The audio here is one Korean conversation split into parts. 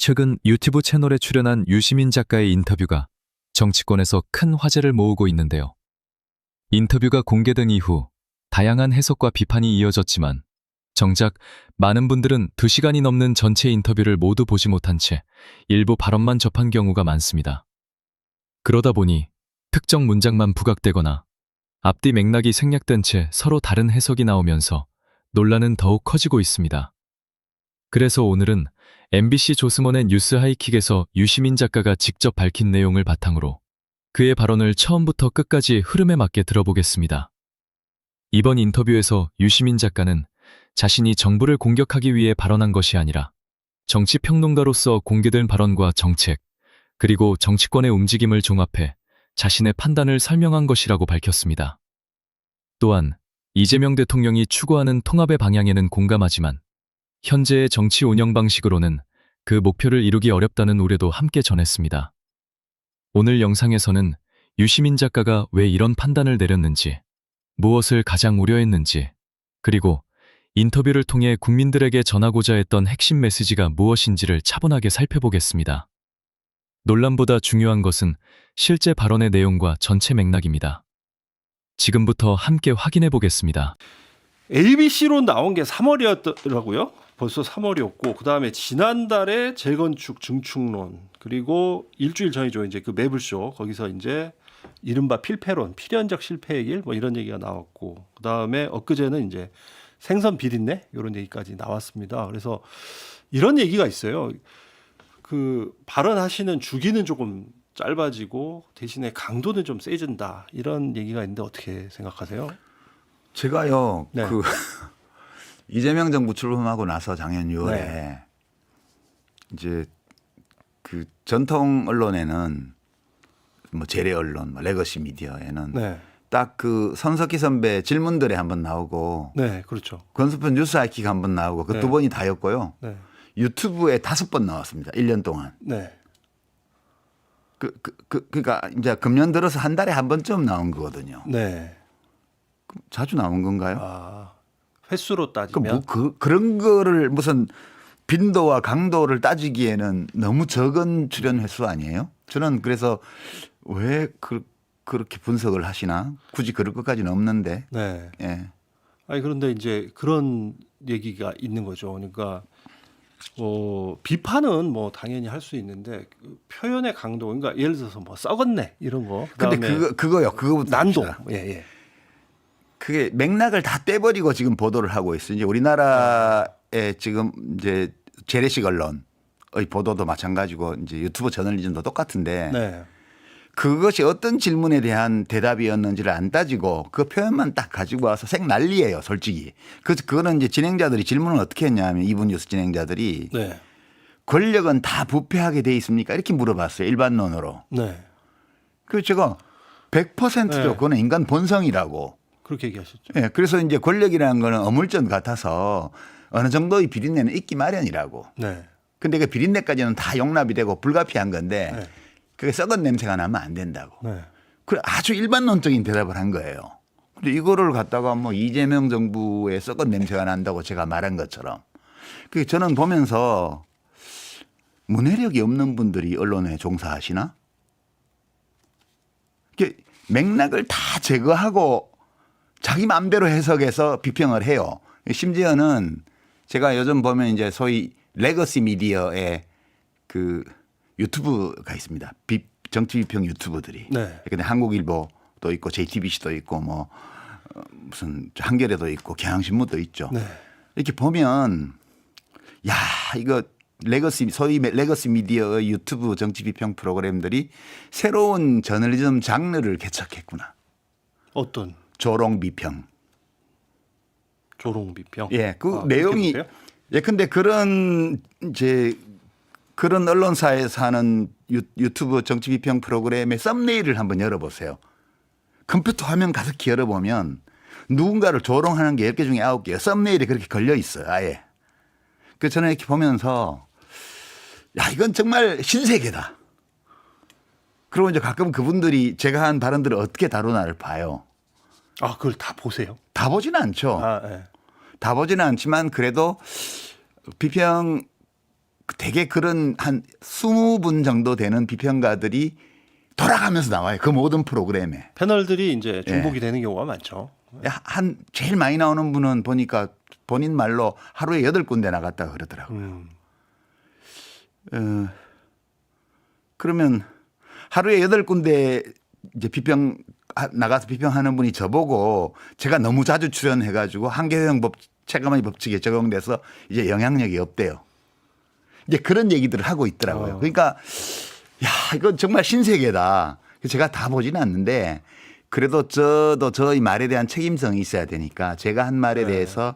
최근 유튜브 채널에 출연한 유시민 작가의 인터뷰가 정치권에서 큰 화제를 모으고 있는데요. 인터뷰가 공개된 이후 다양한 해석과 비판이 이어졌지만 정작 많은 분들은 2시간이 넘는 전체 인터뷰를 모두 보지 못한 채 일부 발언만 접한 경우가 많습니다. 그러다 보니 특정 문장만 부각되거나 앞뒤 맥락이 생략된 채 서로 다른 해석이 나오면서 논란은 더욱 커지고 있습니다. 그래서 오늘은 MBC 조승원의 뉴스 하이킥에서 유시민 작가가 직접 밝힌 내용을 바탕으로 그의 발언을 처음부터 끝까지 흐름에 맞게 들어보겠습니다. 이번 인터뷰에서 유시민 작가는 자신이 정부를 공격하기 위해 발언한 것이 아니라 정치평론가로서 공개된 발언과 정책, 그리고 정치권의 움직임을 종합해 자신의 판단을 설명한 것이라고 밝혔습니다. 또한 이재명 대통령이 추구하는 통합의 방향에는 공감하지만 현재의 정치 운영 방식으로는 그 목표를 이루기 어렵다는 우려도 함께 전했습니다. 오늘 영상에서는 유시민 작가가 왜 이런 판단을 내렸는지, 무엇을 가장 우려했는지, 그리고 인터뷰를 통해 국민들에게 전하고자 했던 핵심 메시지가 무엇인지를 차분하게 살펴보겠습니다. 논란보다 중요한 것은 실제 발언의 내용과 전체 맥락입니다. 지금부터 함께 확인해 보겠습니다. ABC로 나온 게 3월이었더라고요. 벌써 3월이었고 그다음에 지난달에 재건축 증축론 그리고 일주일 전이죠. 이제 그 매블쇼 거기서 이제 이른바 필패론, 필연적 실패의 길 뭐 이런 얘기가 나왔고 그다음에 엊그제는 이제 생선 비린내 이런 얘기까지 나왔습니다. 그래서 이런 얘기가 있어요. 그 발언하시는 주기는 조금 짧아지고 대신에 강도는 좀 세진다 이런 얘기가 있는데 어떻게 생각하세요? 제가요, 네. 이재명 정부 출범하고 나서 작년 6월에 네. 이제 그 전통 언론에는 뭐 재래 언론, 뭐 레거시 미디어에는 네, 딱 그 손석희 선배 질문들에 한번 나오고 네, 그렇죠. 권수편 뉴스 하이킥 한번 나오고 그 네. 2번이 다였고요. 네, 유튜브에 5번 나왔습니다. 1년 동안. 네, 그러니까 이제 금년 들어서 한 달에 한 번쯤 나온 거거든요. 네. 자주 나온 건가요? 아, 횟수로 따지면 그런 거를 무슨 빈도와 강도를 따지기에는 너무 적은 출연 횟수 아니에요? 저는 그래서 왜 그렇게 분석을 하시나? 굳이 그럴 것까지는 없는데. 네. 예. 아니 그런데 이제 그런 얘기가 있는 거죠. 그러니까 비판은 뭐 당연히 할 수 있는데 그 표현의 강도, 그러니까 예를 들어서 뭐 썩었네 이런 거. 근데 그다음에 그거부터 난도. 봅시다. 예, 예. 그게 맥락을 다 떼버리고 지금 보도를 하고 있어요. 이제 우리나라의 지금 이제 재래식 언론의 보도도 마찬가지고 이제 유튜브 저널리즘도 똑같은데 네. 그것이 어떤 질문에 대한 대답이었는지를 안 따지고 그 표현만 딱 가지고 와서 생 난리예요, 솔직히. 그거는 이제 진행자들이 질문을 어떻게 했냐면 이분 뉴스 진행자들이 네. 권력은 다 부패하게 돼 있습니까? 이렇게 물어봤어요, 일반론으로. 네. 그래서 제가 100%죠. 네. 그거는 인간 본성이라고. 그렇게 얘기하셨죠. 예, 그래서 이제 권력이라는 거는 어물전 같아서 어느 정도의 비린내는 있기 마련이라고. 네. 근데 그 비린내까지는 다 용납이 되고 불가피한 건데 네. 그게 썩은 냄새가 나면 안 된다고. 네. 그 아주 일반론적인 대답을 한 거예요. 근데 이거를 갖다가 뭐 이재명 정부의 썩은 냄새가 난다고 제가 말한 것처럼. 그 저는 보면서 문해력이 없는 분들이 언론에 종사하시나? 이게 맥락을 다 제거하고 자기 마음대로 해석해서 비평을 해요. 심지어는 제가 요즘 보면 이제 소위 레거시 미디어의 그 유튜브가 있습니다. 정치 비평 유튜브들이. 네. 근데 한국일보도 있고 JTBC도 있고 뭐 무슨 한겨레도 있고 경향신문도 있죠. 네. 이렇게 보면 야 이거 소위 레거시 미디어의 유튜브 정치 비평 프로그램들이 새로운 저널리즘 장르를 개척했구나. 어떤 조롱 비평. 조롱 비평? 예, 그 아, 내용이 그렇게 보세요? 예, 근데 그런 언론사에서 하는 유튜브 정치 비평 프로그램의 썸네일을 한번 열어보세요. 컴퓨터 화면 가득히 열어보면 누군가를 조롱하는 게 10개 중에 9개예요. 썸네일에 그렇게 걸려 있어요, 아예. 그래서 저는 이렇게 보면서 야, 이건 정말 신세계다. 그리고 이제 가끔 그분들이 제가 한 발언들을 어떻게 다루나를 봐요. 아, 그걸 다 보세요? 다 보지는 않죠. 아, 네. 다 보지는 않지만 그래도 비평 되게 그런 한 20분 정도 되는 비평가들이 돌아가면서 나와요. 그 모든 프로그램에. 패널들이 이제 예. 중복이 되는 경우가 많죠. 한 제일 많이 나오는 분은 보니까 본인 말로 하루에 8군데 나갔다 그러더라고요. 그러면 하루에 8군데 이제 나가서 비평하는 분이 저보고 제가 너무 자주 출연해가지고 한계형 체감의 법칙에 적용돼서 이제 영향력이 없대요. 이제 그런 얘기들을 하고 있더라고요. 그러니까 야, 이건 정말 신세계다. 제가 다 보지는 않는데 그래도 저도 저의 말에 대한 책임성이 있어야 되니까 제가 한 말에 대해서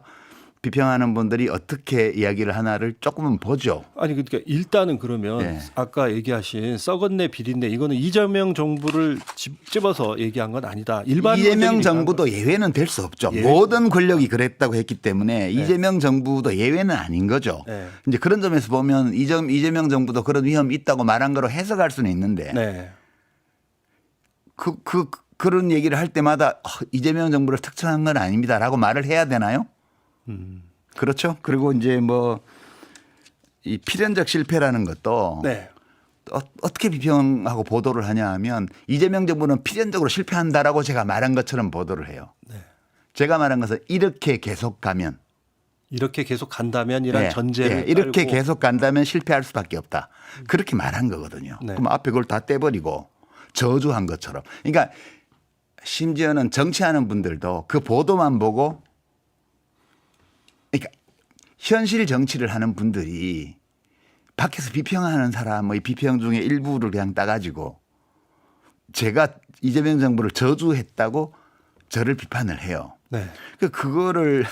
비평하는 분들이 어떻게 이야기를 하나를 조금은 보죠. 아니 그러니까 일단은 그러면 네. 아까 얘기하신 썩었네 비린내 이거는 이재명 정부를 집어서 얘기한 건 아니다. 일반 이재명 정부도 예외는 될 수 없죠. 모든 권력이 그랬다고 했기 때문에 이재명 정부도 예외는 아닌 거죠. 네. 이제 그런 점에서 보면 이재명 정부도 그런 위험이 있다고 말한 거로 해석할 수는 있는데 네. 그런 얘기를 할 때마다 이재명 정부를 특정한 건 아닙니다라고 말을 해야 되나요? 그렇죠. 그리고 이제 뭐 이 필연적 실패라는 것도 네. 어떻게 비평하고 보도를 하냐 하면 이재명 정부는 필연적으로 실패한다라고 제가 말한 것처럼 보도를 해요. 네. 제가 말한 것은 이렇게 계속 가면 이렇게 계속 간다면이란 네, 전제를 네, 이렇게 깔고. 계속 간다면 실패할 수밖에 없다. 그렇게 말한 거거든요. 네. 그럼 앞에 그걸 다 떼버리고 저주한 것처럼. 그러니까 심지어는 정치하는 분들도 그 보도만 보고 그러니까 현실 정치를 하는 분들이 밖에서 비평하는 사람의 비평 중에 일부를 그냥 따가지고 제가 이재명 정부를 저주했다고 저를 비판을 해요. 네. 그거를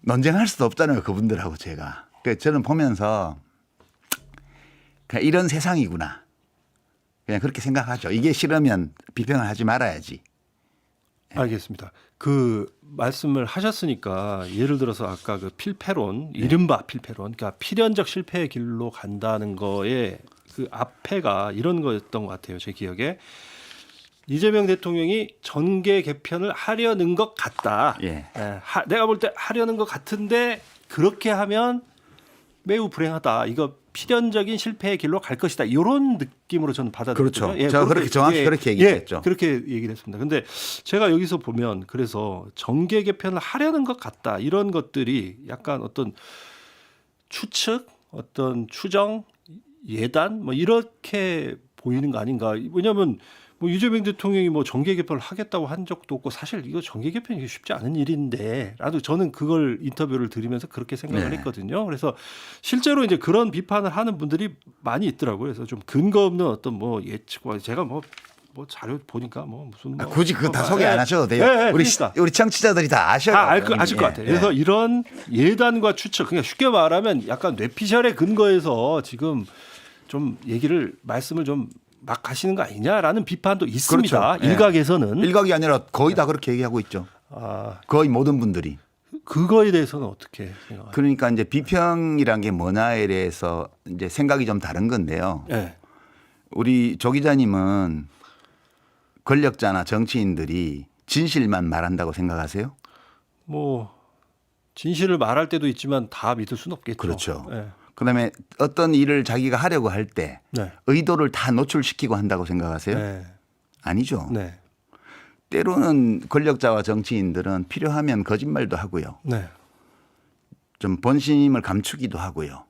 논쟁할 수도 없잖아요. 그분들하고 제가. 그러니까 저는 보면서 그냥 이런 세상이구나. 그냥 그렇게 생각하죠. 이게 싫으면 비평을 하지 말아야지. 알겠습니다. 그 말씀을 하셨으니까 예를 들어서 아까 그 필패론, 이른바 필패론, 그러니까 필연적 실패의 길로 간다는 거에 그 앞에가 이런 거였던 것 같아요. 제 기억에 이재명 대통령이 정계 개편을 하려는 것 같다. 예. 내가 볼 때 하려는 것 같은데 그렇게 하면 매우 불행하다. 이거 필연적인 실패의 길로 갈 것이다. 이런 느낌으로 저는 받아들였거든요. 그렇죠. 제가 그렇게 정확히 그렇게 얘기했죠. 그렇게 얘기를 했습니다. 근데 제가 여기서 보면 그래서 정계 개편을 하려는 것 같다. 이런 것들이 약간 어떤 추측, 어떤 추정, 예단 뭐 이렇게 보이는 거 아닌가. 왜냐하면 뭐 이재명 대통령이 뭐 정계 개편을 하겠다고 한 적도 없고 사실 이거 정계 개편이 쉽지 않은 일인데 라도 저는 그걸 인터뷰를 들으면서 그렇게 생각을 네. 했거든요. 그래서 실제로 이제 그런 비판을 하는 분들이 많이 있더라고요. 그래서 좀 근거 없는 어떤 뭐 예측과 제가 뭐 자료 보니까 뭐 무슨 뭐 굳이 그거 다 소개 안 하셔도 돼요. 우리 그러니까. 우리 청취자들이 다 아셔요. 아실 것 같아요. 그래서 이런 예단과 추측, 그러니까 쉽게 말하면 약간 뇌피셜의 근거에서 지금 좀 말씀을 좀 막 하시는 거 아니냐라는 비판도 있습니다. 그렇죠. 예. 일각에서는. 일각이 아니라 거의 다 그렇게 얘기하고 있죠. 거의 모든 분들이. 그거에 대해서는 어떻게 생각하세요? 그러니까 이제 비평이란 게 뭐냐에 대해서 이제 생각이 좀 다른 건데요. 네. 우리 조 기자님은 권력자나 정치인들이 진실만 말한다고 생각하세요? 뭐 진실을 말할 때도 있지만 다 믿을 수는 없겠죠. 그렇죠. 네. 그다음에 어떤 일을 자기가 하려고 할 때 네. 의도를 다 노출시키고 한다고 생각하세요? 네. 아니죠. 네. 때로는 권력자와 정치인들은 필요하면 거짓말도 하고요. 네. 좀 본심을 감추기도 하고요.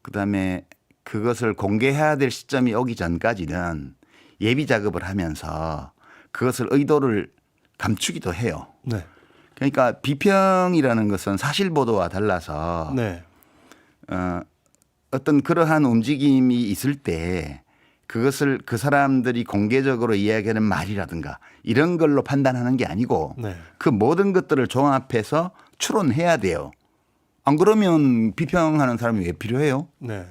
그다음에 그것을 공개해야 될 시점이 오기 전까지는 예비 작업을 하면서 그것을 의도를 감추기도 해요. 네. 그러니까 비평이라는 것은 사실 보도와 달라서 네. 어떤 그러한 움직임이 있을 때 그것을 그 사람들이 공개적으로 이야기하는 말이라든가 이런 걸로 판단하는 게 아니고 네. 그 모든 것들을 종합해서 추론해야 돼요. 안 그러면 비평하는 사람이 왜 필요해요? 네.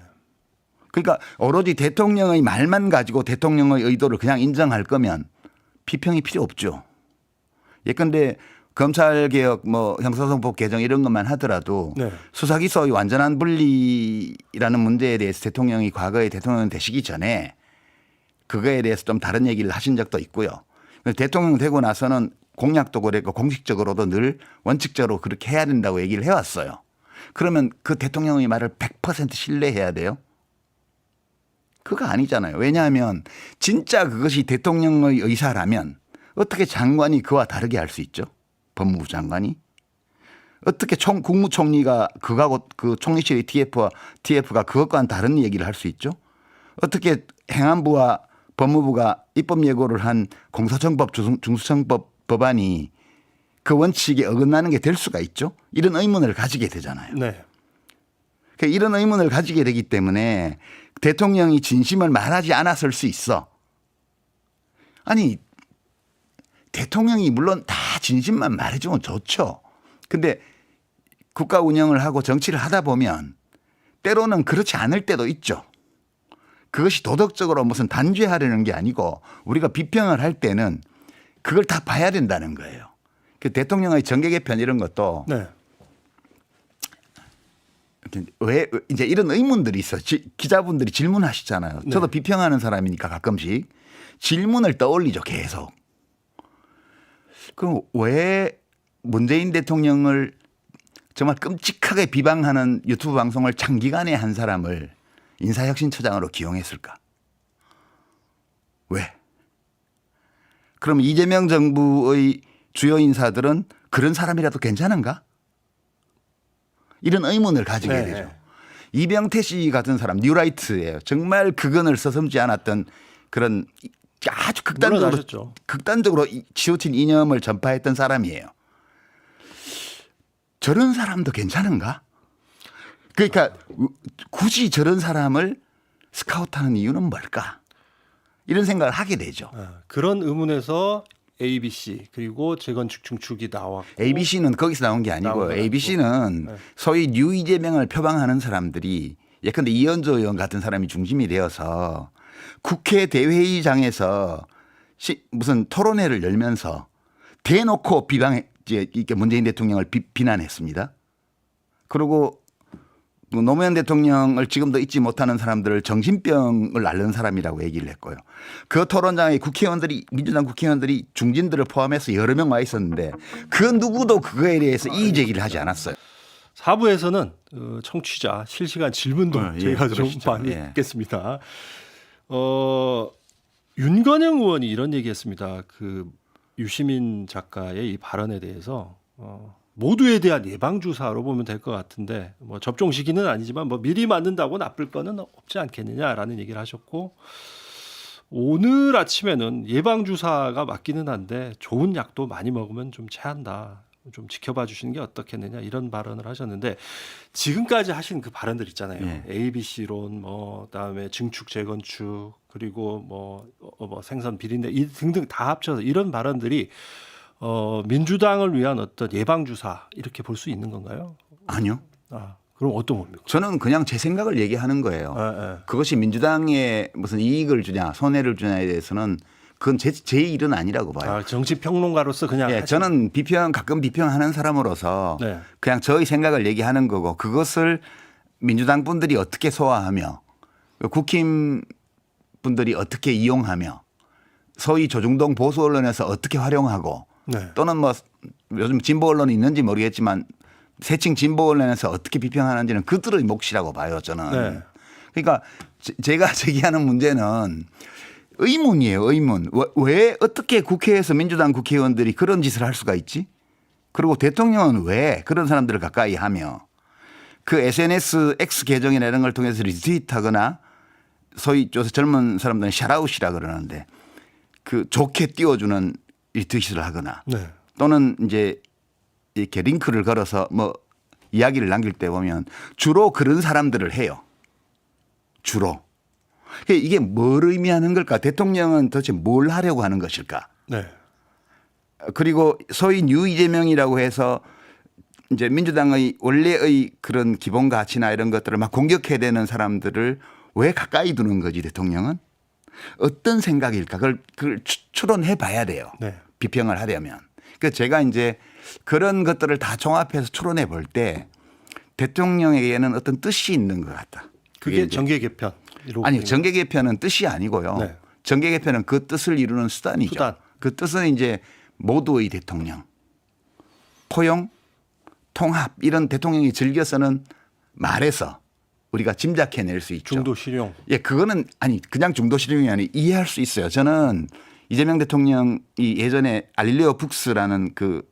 그러니까 오로지 대통령의 말만 가지고 대통령의 의도를 그냥 인정할 거면 비평이 필요 없죠. 예컨대 검찰개혁 뭐 형사소송법 개정 이런 것만 하더라도 네. 수사기소의 완전한 분리라는 문제에 대해서 대통령이 과거에 대통령 되시기 전에 그거에 대해서 좀 다른 얘기를 하신 적도 있고요. 대통령 되고 나서는 공약도 그랬고 공식적으로도 늘 원칙적으로 그렇게 해야 된다고 얘기를 해왔어요. 그러면 그 대통령의 말을 100% 신뢰해야 돼요? 그거 아니잖아요. 왜냐하면 진짜 그것이 대통령의 의사라면 어떻게 장관이 그와 다르게 할 수 있죠? 법무부 장관이? 어떻게 국무총리가 그거하고 그 총리실의 TF가 그것과는 다른 얘기를 할 수 있죠? 어떻게 행안부와 법무부가 입법 예고를 한 공소청법 중수청법 법안이 그 원칙에 어긋나는 게 될 수가 있죠? 이런 의문을 가지게 되잖아요. 네. 그러니까 이런 의문을 가지게 되기 때문에 대통령이 진심을 말하지 않았을 수 있어. 아니 대통령이 물론 다 진심만 말해주면 좋죠. 근데 국가 운영을 하고 정치를 하다 보면 때로는 그렇지 않을 때도 있죠. 그것이 도덕적으로 무슨 단죄하려는 게 아니고 우리가 비평을 할 때는 그걸 다 봐야 된다는 거예요. 그 대통령의 정계 개편 이런 것도 네. 왜 이제 이런 의문들이 있어. 기자분들이 질문하시잖아요. 네. 저도 비평하는 사람이니까 가끔씩 질문을 떠올리죠. 계속. 그럼 왜 문재인 대통령을 정말 끔찍하게 비방하는 유튜브 방송을 장기간에 한 사람을 인사혁신처장으로 기용했을까? 왜? 그럼 이재명 정부의 주요 인사들은 그런 사람이라도 괜찮은가? 이런 의문을 가지게 네. 되죠. 이병태 씨 같은 사람 뉴라이트예요. 정말 그건을 서슴지 않았던 그런 아주 물러나셨죠. 극단적으로 치우친 이념을 전파했던 사람이에요. 저런 사람도 괜찮은가? 그러니까 굳이 저런 사람을 스카우트하는 이유는 뭘까? 이런 생각을 하게 되죠. 그런 의문에서 ABC 그리고 재건축 중축이 나왔고 ABC는 거기서 나온 게 아니고요. 나온 건 ABC는 네. 소위 뉴 이재명을 표방하는 사람들이 예컨대 이현조 의원 같은 사람이 중심이 되어서 국회 대회의장에서 무슨 토론회를 열면서 대놓고 이렇게 문재인 대통령을 비난했습니다. 그리고 노무현 대통령을 지금도 잊지 못하는 사람들을 정신병을 앓는 사람이라고 얘기를 했고요. 그 토론장에 민주당 국회의원들이 중진들을 포함해서 여러 명 와 있었는데 그 누구도 그거에 대해서 이의 제기를 하지 않았어요. 4부에서는 청취자 실시간 질문도 저희가 좀 그러시죠. 많이 예. 듣겠습니다. 윤건영 의원이 이런 얘기했습니다. 그 유시민 작가의 이 발언에 대해서 모두에 대한 예방 주사로 보면 될 것 같은데 뭐 접종 시기는 아니지만 뭐 미리 맞는다고 나쁠 거는 없지 않겠느냐라는 얘기를 하셨고 오늘 아침에는 예방 주사가 맞기는 한데 좋은 약도 많이 먹으면 좀 체한다. 좀 지켜봐 주시는 게 어떻겠느냐 이런 발언을 하셨는데 지금까지 하신 그 발언들 있잖아요. 네. ABC론 뭐 그다음에 증축 재건축 그리고 뭐 생선 비린내 등등 다 합쳐서 이런 발언들이 민주당을 위한 어떤 예방 주사 이렇게 볼 수 있는 건가요? 아니요. 그럼 어떤 겁니까? 저는 그냥 제 생각을 얘기하는 거예요. 예. 그것이 민주당에 무슨 이익을 주냐 손해를 주냐에 대해서는 그건 제 일은 아니라고 봐요. 정치 평론가로서 그냥 예, 저는 가끔 비평하는 사람으로서 네. 그냥 저의 생각을 얘기하는 거고 그것을 민주당 분들이 어떻게 소화하며 국힘 분들이 어떻게 이용하며 소위 조중동 보수 언론에서 어떻게 활용하고 네. 또는 뭐 요즘 진보 언론이 있는지 모르겠지만 새칭 진보 언론에서 어떻게 비평하는지는 그들의 몫이라고 봐요, 저는. 네. 그러니까 제가 제기하는 문제는 의문이에요, 의문. 왜 어떻게 국회에서 민주당 국회의원들이 그런 짓을 할 수가 있지? 그리고 대통령은 왜 그런 사람들을 가까이 하며 그 SNS X 계정이나 이런 걸 통해서 리트윗하거나 소위 젊은 사람들은 샤라웃이라 그러는데 그 좋게 띄워주는 리트윗을 하거나 네. 또는 이제 이렇게 링크를 걸어서 뭐 이야기를 남길 때 보면 주로 그런 사람들을 해요. 주로. 이게 뭘 의미하는 걸까? 대통령은 도대체 뭘 하려고 하는 것일까? 네. 그리고 소위 뉴 이재명이라고 해서 이제 민주당의 원래의 그런 기본 가치나 이런 것들을 막 공격해야 되는 사람들을 왜 가까이 두는 거지 대통령은? 어떤 생각일까? 그걸 추론해 봐야 돼요. 네. 비평을 하려면. 그러니까 제가 이제 그런 것들을 다 종합해서 추론해 볼 때 대통령에게는 어떤 뜻이 있는 것 같다. 그게 정계 개편. 아니 정계 개편은 뜻이 아니고요. 네. 정계 개편은 그 뜻을 이루는 수단이죠. 수단. 그 뜻은 이제 모두의 대통령, 포용, 통합 이런 대통령이 즐겨 쓰는 말에서 우리가 짐작해낼 수 있죠. 중도 실용. 예, 그거는 아니 그냥 중도 실용이 아니 이해할 수 있어요. 저는 이재명 대통령이 예전에 알릴레오 북스라는 그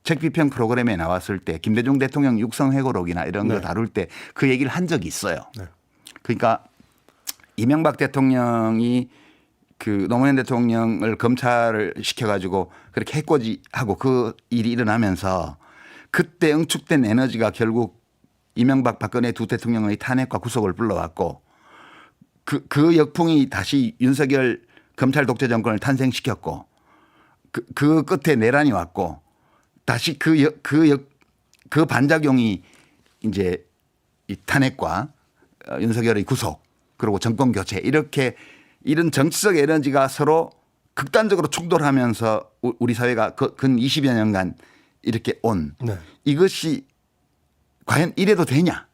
책 비평 프로그램에 나왔을 때 김대중 대통령 육성회고록이나 이런 거 네. 다룰 때 그 얘기를 한 적이 있어요. 네. 그러니까 이명박 대통령이 그 노무현 대통령을 검찰을 시켜가지고 그렇게 해코지하고 그 일이 일어나면서 그때 응축된 에너지가 결국 이명박 박근혜 두 대통령의 탄핵과 구속을 불러왔고 그 역풍이 다시 윤석열 검찰 독재 정권을 탄생시켰고 그 끝에 내란이 왔고 다시 그 반작용이 이제 이 탄핵과 윤석열의 구속 그리고 정권 교체 이렇게 이런 정치적 에너지가 서로 극단적으로 충돌하면서 우리 사회가 근 20여 년간 이렇게 온 네. 이것이 과연 이래도 되냐?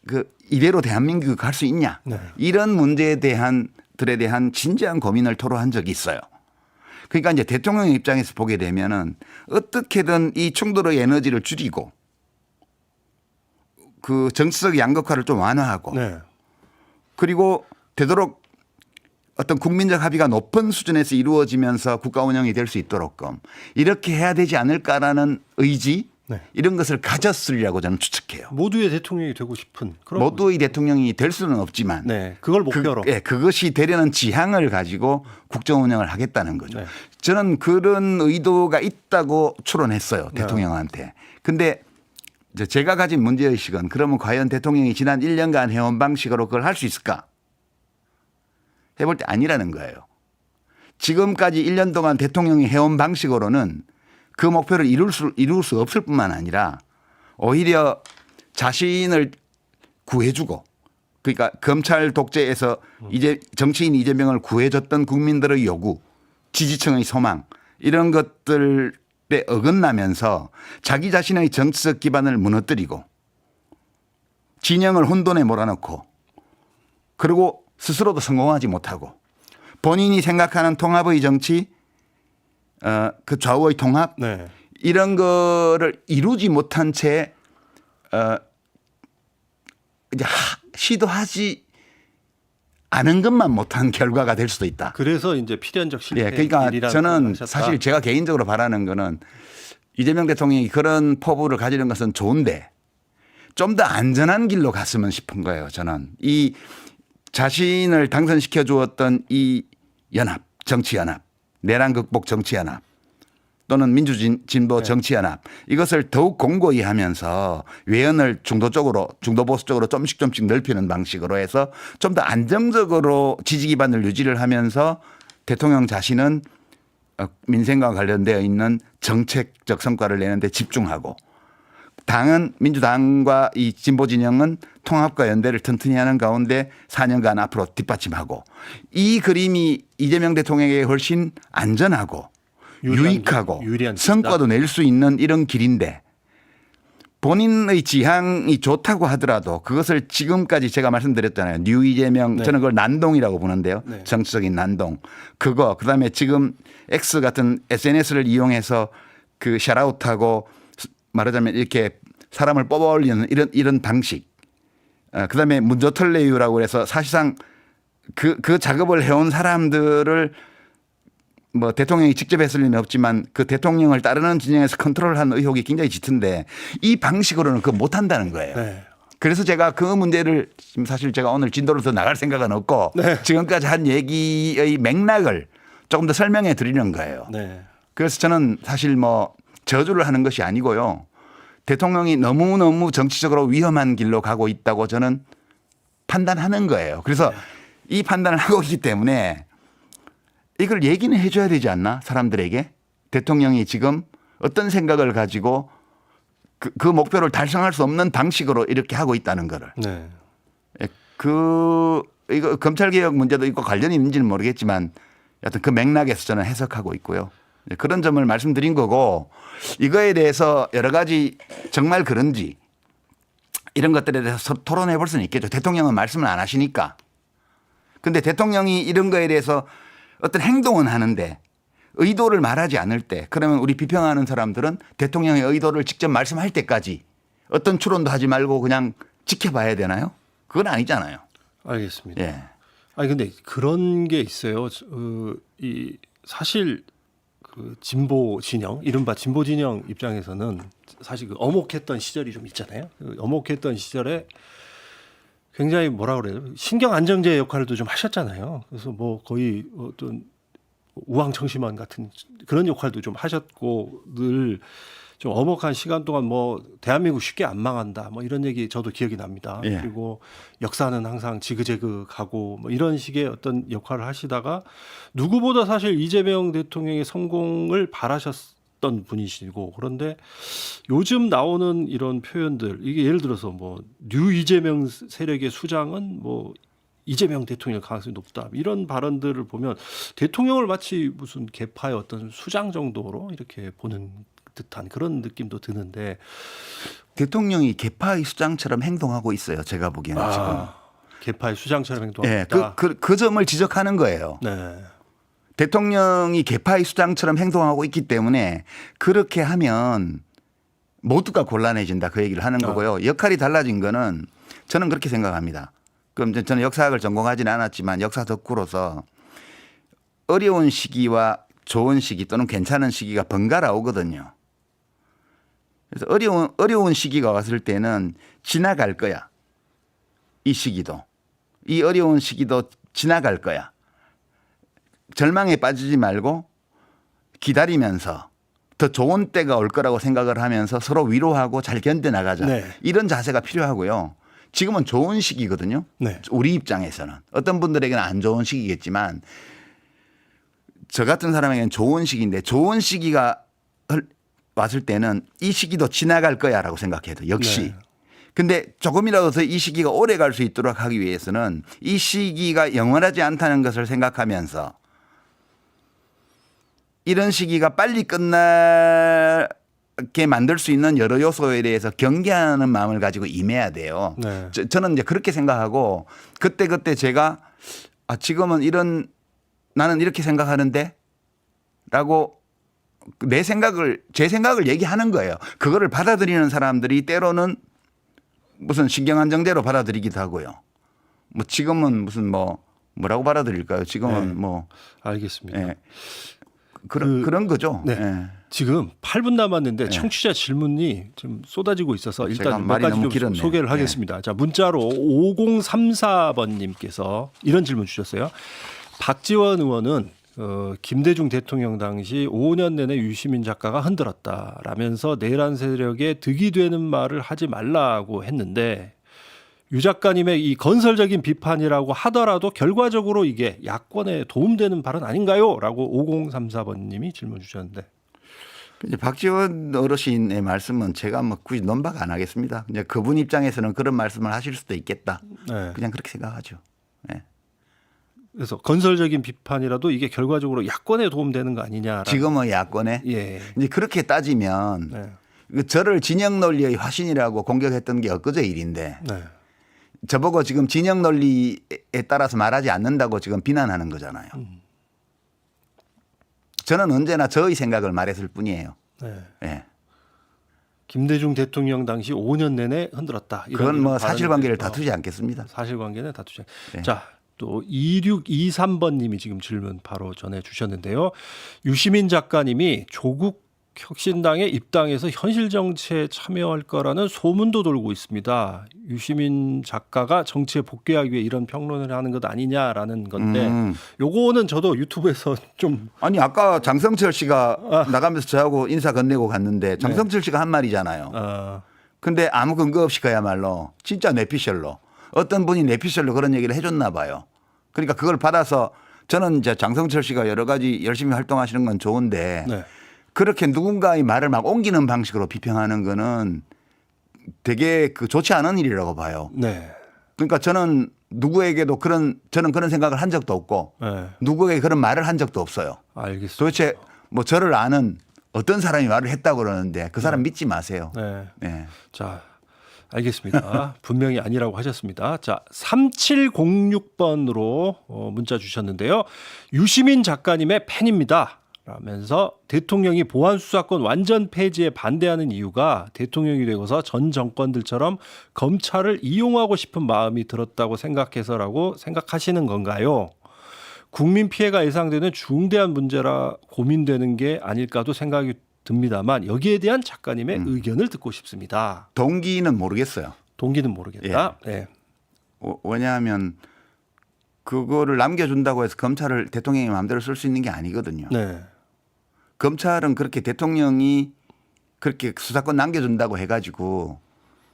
그 이대로 대한민국이 갈 수 있냐? 네. 이런 문제에 대한 들에 대한 진지한 고민을 토로한 적이 있어요. 그러니까 이제 대통령 입장에서 보게 되면은 어떻게든 이 충돌의 에너지를 줄이고 그 정치적 양극화를 좀 완화하고 네. 그리고 되도록 어떤 국민적 합의가 높은 수준에서 이루어지면서 국가 운영이 될 수 있도록끔 이렇게 해야 되지 않을까라는 의지 네. 이런 것을 가졌으리라고 저는 추측해요. 모두의 대통령이 되고 싶은 그런 모두의 대통령이 될 수는 없지만 네. 그걸 목표로. 그것이 되려는 지향을 가지고 국정 운영을 하겠다는 거죠. 네. 저는 그런 의도가 있다고 추론했어요. 대통령한테. 근데 이제 제가 가진 문제의식은 그러면 과연 대통령이 지난 1년간 해온 방식으로 그걸 할 수 있을까? 해볼 때 아니라는 거예요. 지금까지 1년 동안 대통령이 해온 방식으로는 그 목표를 이룰 수 없을 뿐만 아니라 오히려 자신을 구해주고 그러니까 검찰 독재에서 이제 정치인 이재명을 구해줬던 국민들의 요구, 지지층의 소망 이런 것들에 어긋나면서 자기 자신의 정치적 기반을 무너뜨리고 진영을 혼돈에 몰아넣고 그리고 스스로도 성공하지 못하고 본인이 생각하는 통합의 정치 그 좌우의 통합 네. 이런 거를 이루지 못한 채 이제 시도하지 않은 것만 못한 결과가 될 수도 있다. 그래서 이제 필연적 실패. 예, 그러니까 저는 사실 제가 개인적으로 바라는 거는 이재명 대통령이 그런 포부를 가지는 것은 좋은데 좀 더 안전한 길로 갔으면 싶은 거예요. 저는 이 자신을 당선시켜 주었던 이 연합, 정치연합, 내란 극복 정치연합 또는 민주진보 정치연합 이것을 더욱 공고히 하면서 외연을 중도 쪽으로 중도 보수 쪽으로 조금씩 넓히는 방식으로 해서 좀 더 안정적으로 지지 기반을 유지를 하면서 대통령 자신은 민생과 관련되어 있는 정책적 성과를 내는 데 집중하고 당은 민주당과 이 진보 진영은 통합과 연대를 튼튼히 하는 가운데 4년간 앞으로 뒷받침하고 이 그림이 이재명 대통령에게 훨씬 안전하고 유익하고 유리한 성과도 낼 수 있는 이런 길인데 본인의 지향이 좋다고 하더라도 그것을 지금까지 제가 말씀드렸잖아요. 뉴 이재명 저는 그걸 난동이라고 보는데요. 네. 정치적인 난동. 그다음에 지금 X 같은 SNS를 이용해서 그 샤라웃하고 말하자면 이렇게 사람을 뽑아 올리는 이런 방식. 그다음에 문저털레유라고 해서 사실상 그 작업을 해온 사람들을 뭐 대통령이 직접 했을 리는 없지만 그 대통령을 따르는 진영에서 컨트롤한 의혹이 굉장히 짙은데 이 방식으로는 그거 못 한다는 거예요. 네. 그래서 제가 그 문제를 지금 사실 제가 오늘 진도를 더 나갈 생각은 없고 네. 지금까지 한 얘기의 맥락을 조금 더 설명해 드리는 거예요. 네. 그래서 저는 사실 뭐 저주를 하는 것이 아니고요. 대통령이 너무너무 정치적으로 위험한 길로 가고 있다고 저는 판단하는 거예요. 그래서 이 판단을 하고 있기 때문에 이걸 얘기는 해줘야 되지 않나 사람들에게 대통령이 지금 어떤 생각을 가지고 그 목표를 달성할 수 없는 방식으로 이렇게 하고 있다는 거를. 네. 이거 검찰개혁 문제도 있고 관련이 있는지는 모르겠지만 여하튼 그 맥락에서 저는 해석하고 있고요. 그런 점을 말씀드린 거고 이거에 대해서 여러 가지 정말 그런지 이런 것들에 대해서 토론해 볼 수는 있겠죠. 대통령은 말씀을 안 하시니까. 근데 대통령이 이런 거에 대해서 어떤 행동은 하는데 의도를 말하지 않을 때 그러면 우리 비평하는 사람들은 대통령의 의도를 직접 말씀할 때까지 어떤 추론도 하지 말고 그냥 지켜봐야 되나요? 그건 아니잖아요. 알겠습니다. 예. 아니 근데 그런 게 있어요. 이 사실 그 진보 진영, 이른바 진보 진영 입장에서는 사실 그 어목했던 시절이 좀 있잖아요. 그 어목했던 시절에 굉장히 뭐라 그래요? 신경 안정제 역할도 좀 하셨잖아요. 그래서 뭐 거의 어떤 우황청심환 같은 그런 역할도 좀 하셨고 늘 좀 어목한 시간 동안 뭐 대한민국 쉽게 안 망한다 뭐 이런 얘기 저도 기억이 납니다. 예. 그리고 역사는 항상 지그재그가고 뭐 이런 식의 어떤 역할을 하시다가 누구보다 사실 이재명 대통령의 성공을 바라셨던 분이시고 그런데 요즘 나오는 이런 표현들 이게 예를 들어서 뭐 뉴 이재명 세력의 수장은 뭐 이재명 대통령 가능성이 높다 이런 발언들을 보면 대통령을 마치 무슨 계파의 어떤 수장 정도로 이렇게 보는 듯한 그런 느낌도 드는데 대통령이 개파의 수장처럼 행동하고 있어요. 제가 보기에는 지금. 계파의 수장처럼 행동하고 예, 있다. 그 점을 지적하는 거예요. 네. 대통령이 개파의 수장처럼 행동하고 있기 때문에 그렇게 하면 모두가 곤란해진다 그 얘기를 하는 거고요. 역할이 달라진 거는 저는 그렇게 생각합니다. 그럼 저는 역사학을 전공하지는 않았지만 역사 덕후로서 어려운 시기와 좋은 시기 또는 괜찮은 시기가 번갈아 오거든요. 그래서 어려운 시기가 왔을 때는 지나갈 거야. 이 시기도. 이 어려운 시기도 지나갈 거야. 절망에 빠지지 말고 기다리면서 더 좋은 때가 올 거라고 생각을 하면서 서로 위로하고 잘 견뎌나가자. 네. 이런 자세가 필요하고요. 지금은 좋은 시기거든요. 네. 우리 입장에서는. 어떤 분들에게는 안 좋은 시기겠지만 저 같은 사람에게는 좋은 시기인데 좋은 시기가 왔을 때는 이 시기도 지나갈 거야라고 생각해도 역시. 네. 근데 조금이라도 더 이 시기가 오래 갈 수 있도록 하기 위해서는 이 시기가 영원하지 않다는 것을 생각하면서 이런 시기가 빨리 끝나게 만들 수 있는 여러 요소에 대해서 경계하는 마음을 가지고 임해야 돼요. 네. 저는 이제 그렇게 생각하고 그때 제가 지금은 나는 이렇게 생각하는데 라고 제 생각을 얘기하는 거예요. 그거를 받아들이는 사람들이 때로는 무슨 신경안정대로 받아들이기도 하고요. 뭐 지금은 무슨 뭐라고 받아들일까요? 지금은 네. 뭐 알겠습니다. 예. 그런 거죠. 네. 예. 지금 8분 남았는데 청취자 질문이 좀 쏟아지고 있어서 제가 일단 몇 말이 가지 너무 좀 길었네요. 소개를 하겠습니다. 자, 문자로 5034번님께서 이런 질문 주셨어요. 박지원 의원은 김대중 대통령 당시 5년 내내 유시민 작가가 흔들었다라면서 내란 세력에 득이 되는 말을 하지 말라고 했는데 유 작가님의 이 건설적인 비판이라고 하더라도 결과적으로 이게 야권에 도움되는 발언 아닌가요? 라고 5034번님이 질문 주셨는데 이제 박지원 어르신의 말씀은 제가 뭐 굳이 논박 안 하겠습니다. 이제 그분 입장에서는 그런 말씀을 하실 수도 있겠다. 네. 그냥 그렇게 생각하죠. 네. 그래서 건설적인 비판이라도 이게 결과적으로 야권에 도움되는 거 아니냐? 지금은 야권에 예. 이제 그렇게 따지면 네. 저를 진영 논리의 화신이라고 공격했던 게 엊그제 일인데 네. 저보고 지금 진영 논리에 따라서 말하지 않는다고 지금 비난하는 거잖아요. 저는 언제나 저의 생각을 말했을 뿐이에요. 네. 예. 김대중 대통령 당시 5년 내내 흔들었다. 이런 그건 뭐 발언을 사실관계를 해서 다투지 않겠습니다. 사실관계는 다투지. 네. 자, 또 2623번님이 지금 질문 바로 전해 주셨는데요. 유시민 작가님이 조국 혁신당에 입당해서 현실 정치에 참여할 거라는 소문도 돌고 있습니다. 유시민 작가가 정치에 복귀하기 위해 이런 평론을 하는 것 아니냐라는 건데 요거는 저도 유튜브에서 좀 아니 아까 장성철 씨가 나가면서 저하고 인사 건네고 갔는데 장성철 씨가 한 말이잖아요. 근데 아무 근거 없이 그야말로 진짜 뇌피셜로 어떤 분이 뇌피셜로 그런 얘기를 해줬나 봐요. 그러니까 그걸 받아서 저는 이제 장성철 씨가 여러 가지 열심히 활동하시는 건 좋은데 네. 그렇게 누군가의 말을 막 옮기는 방식으로 비평하는 거는 되게 좋지 않은 일이라고 봐요. 네. 그러니까 저는 누구에게도 저는 그런 생각을 한 적도 없고 네. 누구에게 그런 말을 한 적도 없어요. 알겠습니다. 도대체 뭐 저를 아는 어떤 사람이 말을 했다고 그러는데 그 사람 믿지 마세요. 네. 네. 자, 알겠습니다. 분명히 아니라고 하셨습니다. 자, 3706번으로 문자 주셨는데요. 유시민 작가님의 팬입니다. 라면서 대통령이 보안수사권 완전 폐지에 반대하는 이유가 대통령이 되고서 전 정권들처럼 검찰을 이용하고 싶은 마음이 들었다고 생각해서라고 생각하시는 건가요? 국민 피해가 예상되는 중대한 문제라 고민되는 게 아닐까도 생각이 듭니다만 여기에 대한 작가님의 의견을 듣고 싶습니다. 동기는 모르겠어요. 동기는 모르겠다. 네. 왜냐하면 그거를 남겨준다고 해서 검찰을 대통령이 마음대로 쓸 수 있는 게 아니거든요. 네. 검찰은 그렇게 대통령이 그렇게 수사권 남겨준다고 해가지고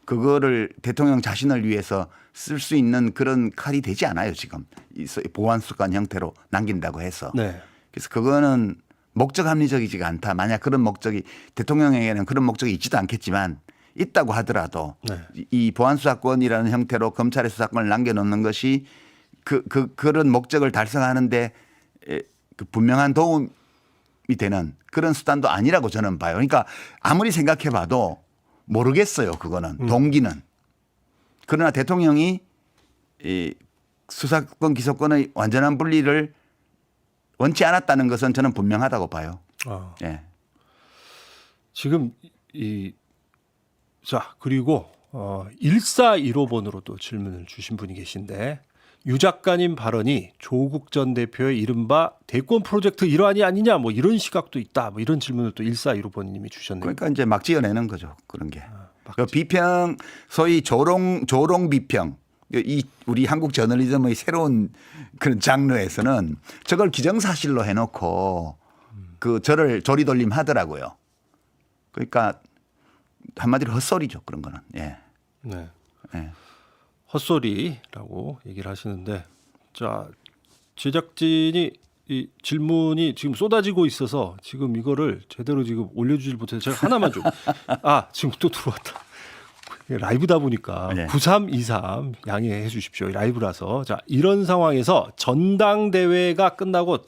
그거를 대통령 자신을 위해서 쓸 수 있는 그런 칼이 되지 않아요. 지금 이 보안수사권 형태로 남긴다고 해서. 네. 그래서 그거는 목적 합리적이지가 않다. 만약 그런 목적이 대통령에게는 그런 목적이 있지도 않겠지만 있다고 하더라도 네. 이 보안수사권이라는 형태로 검찰의 수사권을 남겨놓는 것이 그런 목적을 달성하는데 그 분명한 도움이 되는 그런 수단도 아니라고 저는 봐요. 그러니까 아무리 생각해 봐도 모르겠어요. 그거는 동기는. 그러나 대통령이 이 수사권 기소권의 완전한 분리를 원치 않았다는 것은 저는 분명하다고 봐요. 예. 지금 자 그리고 1415번으로 또 질문을 주신 분이 계신데 유 작가님 발언이 조국 전 대표의 이른바 대권 프로젝트 일환이 아니냐 뭐 이런 시각도 있다 뭐 이런 질문을 또 1415번님이 주셨네요. 그러니까 이제 막 지어내는 거죠. 그런 게. 그 비평 소위 조롱 비평 이 우리 한국 저널리즘의 새로운 그런 장르에서는 저걸 기정사실로 해놓고 저를 조리돌림 하더라고요. 그러니까 한마디로 헛소리죠. 그런 거는. 예. 네. 예. 헛소리라고 얘기를 하시는데 자 제작진이 이 질문이 지금 쏟아지고 있어서 지금 이거를 제대로 지금 올려주질 못해서 제가 하나만 좀 지금 또 들어왔다. 라이브다 보니까 네. 9323 양해해 주십시오. 라이브라서 자 이런 상황에서 전당대회가 끝나고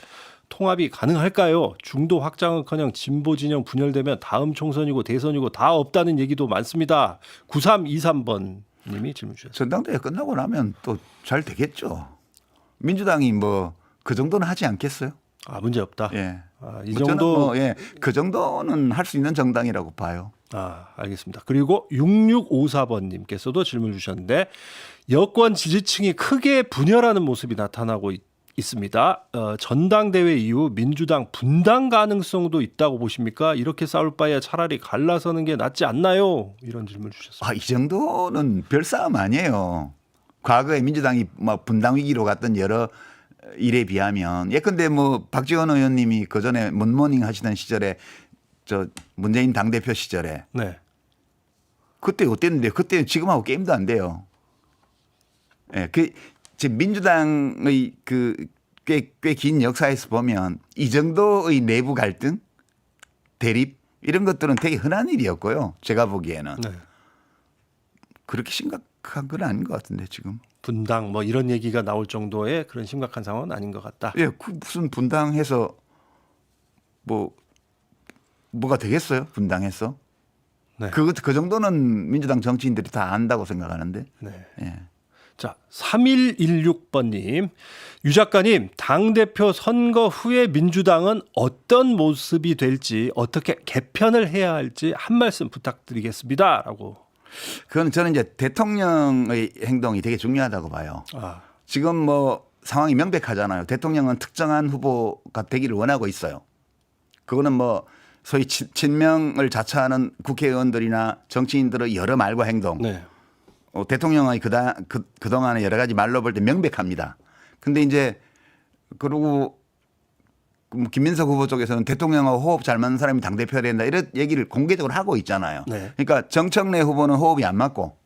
통합이 가능할까요? 중도 확장은커녕 진보 진영 분열되면 다음 총선이고 대선이고 다 없다는 얘기도 많습니다. 9323번 님이 질문 주셨어요. 전당대회 끝나고 나면 또 잘 되겠죠. 민주당이 뭐 그 정도는 하지 않겠어요? 문제 없다. 예. 이 저는 정도 그 정도는 할 수 있는 정당이라고 봐요. 알겠습니다. 그리고 6654번님께서도 질문 주셨는데 여권 지지층이 크게 분열하는 모습이 나타나고 있습니다. 전당대회 이후 민주당 분당 가능성도 있다고 보십니까? 이렇게 싸울 바에 차라리 갈라서는 게 낫지 않나요? 이런 질문 주셨습니다. 이 정도는 별 싸움 아니에요. 과거에 민주당이 뭐 분당 위기로 갔던 여러 일에 비하면 예컨대 뭐 박지원 의원님이 그 전에 문모닝 하시던 시절에 저 문재인 당대표 시절에 네. 그때 어땠는데 그때 지금하고 게임도 안 돼요. 예, 지금 민주당의 꽤 긴 역사에서 보면 이 정도의 내부 갈등, 대립 이런 것들은 되게 흔한 일이었고요. 제가 보기에는 네. 그렇게 심각한 건 아닌 것 같은데 지금. 분당 뭐 이런 얘기가 나올 정도의 그런 심각한 상황은 아닌 것 같다. 예, 무슨 분당해서 뭐가 되겠어요? 분당해서? 네. 그 정도는 민주당 정치인들이 다 안다고 생각하는데. 네. 예. 자, 3116번님. 유 작가님, 당대표 선거 후에 민주당은 어떤 모습이 될지 어떻게 개편을 해야 할지 한 말씀 부탁드리겠습니다. 라고. 그건 저는 이제 대통령의 행동이 되게 중요하다고 봐요. 아, 지금 뭐 상황이 명백하잖아요. 대통령은 특정한 후보가 되기를 원하고 있어요. 그거는 뭐 소위 친명을 자처하는 국회의원들이나 정치인들의 여러 말과 행동. 네. 대통령의 그동안의 여러 가지 말로 볼 때 명백합니다. 근데 이제 그리고 김민석 후보 쪽에서는 대통령하고 호흡 잘 맞는 사람이 당대표가 된다 이런 얘기를 공개적으로 하고 있잖아요. 네. 그러니까 정청래 후보는 호흡이 안 맞고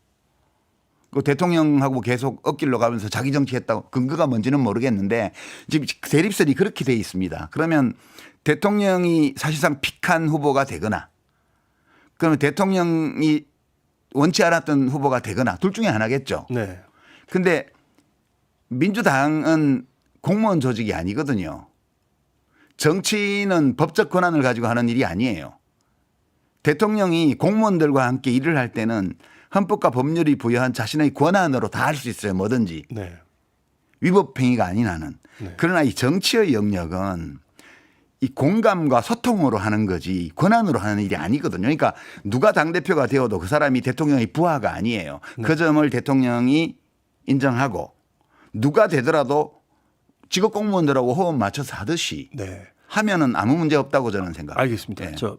그 대통령하고 계속 엇길로 가면서 자기 정치했다고 근거가 뭔지는 모르겠는데 지금 대립설이 그렇게 돼 있습니다. 그러면 대통령이 사실상 픽한 후보가 되거나 그러면 대통령이 원치 않았던 후보가 되거나 둘 중에 하나겠죠. 네. 근데 민주당은 공무원 조직이 아니거든요. 정치는 법적 권한을 가지고 하는 일이 아니에요. 대통령이 공무원들과 함께 일을 할 때는 헌법과 법률이 부여한 자신의 권한으로 다 할 수 있어요. 뭐든지. 네. 위법 행위가 아닌 한은. 네. 그러나 이 정치의 영역은 이 공감과 소통으로 하는 거지 권한으로 하는 일이 아니거든요. 그러니까 누가 당대표가 되어도 그 사람이 대통령의 부하가 아니에요. 그 점을 대통령이 인정하고 누가 되더라도 직업 공무원들하고 호흡 맞춰서 하듯이 네. 하면은 아무 문제 없다고 저는 생각합니다. 알겠습니다. 예. 저